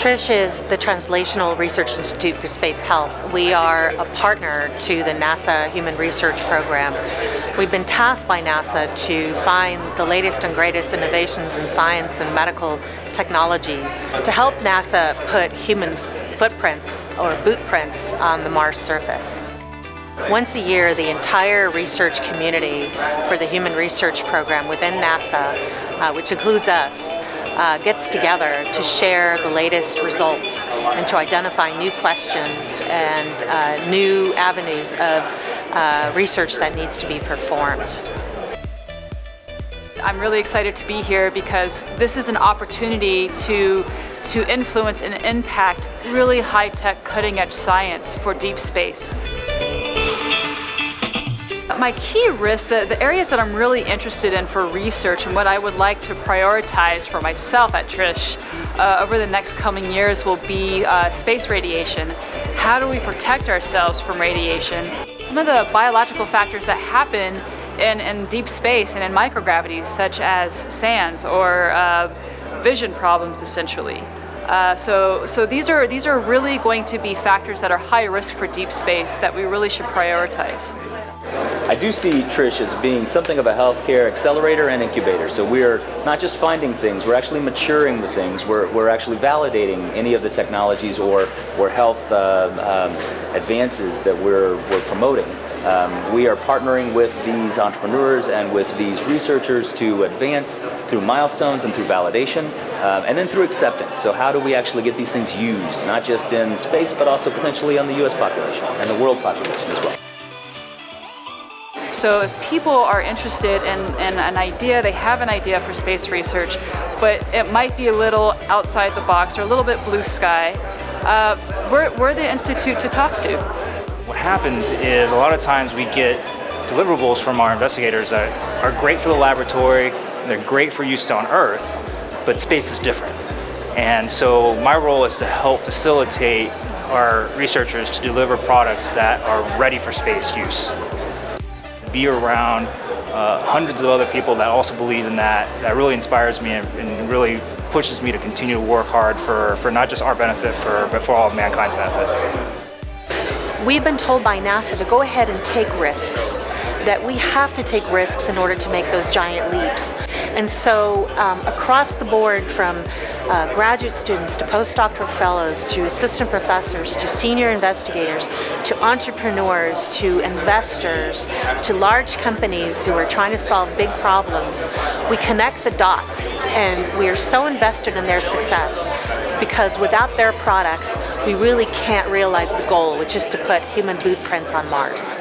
TRISH is the Translational Research Institute for Space Health. We are a partner to the NASA Human Research Program. We've been tasked by NASA to find the latest and greatest innovations in science and medical technologies to help NASA put human footprints or boot prints on the Mars surface. Once a year, the entire research community for the Human Research Program within NASA, which includes us, gets together to share the latest results and to identify new questions and new avenues of research that needs to be performed. I'm really excited to be here because this is an opportunity to influence and impact really high-tech, cutting-edge science for deep space. My key risks, the areas that I'm really interested in for research and what I would like to prioritize for myself at TRISH over the next coming years will be space radiation. How do we protect ourselves from radiation? Some of the biological factors that happen in deep space and in microgravities, such as SANS or vision problems, essentially. So these are really going to be factors that are high risk for deep space that we really should prioritize. I do see TRISH as being something of a healthcare accelerator and incubator. So we're not just finding things, we're actually maturing the things. We're actually validating any of the technologies or health advances that we're promoting. We are partnering with these entrepreneurs and with these researchers to advance through milestones and through validation, and then through acceptance. So how do we actually get these things used, not just in space, but also potentially on the US population and the world population as well. So if people are interested in an idea, they have an idea for space research, but it might be a little outside the box or a little bit blue sky, we're the institute to talk to. What happens is a lot of times we get deliverables from our investigators that are great for the laboratory, they're great for use on Earth, but space is different. And so my role is to help facilitate our researchers to deliver products that are ready for space use. Be around hundreds of other people that also believe in that really inspires me and really pushes me to continue to work hard for not just our benefit, but for all of mankind's benefit. We've been told by NASA to go ahead and take risks, that we have to take risks in order to make those giant leaps. And so across the board, from graduate students to postdoctoral fellows to assistant professors to senior investigators to entrepreneurs to investors to large companies who are trying to solve big problems, we connect the dots and we are so invested in their success because without their products we really can't realize the goal, which is to put human boot prints on Mars.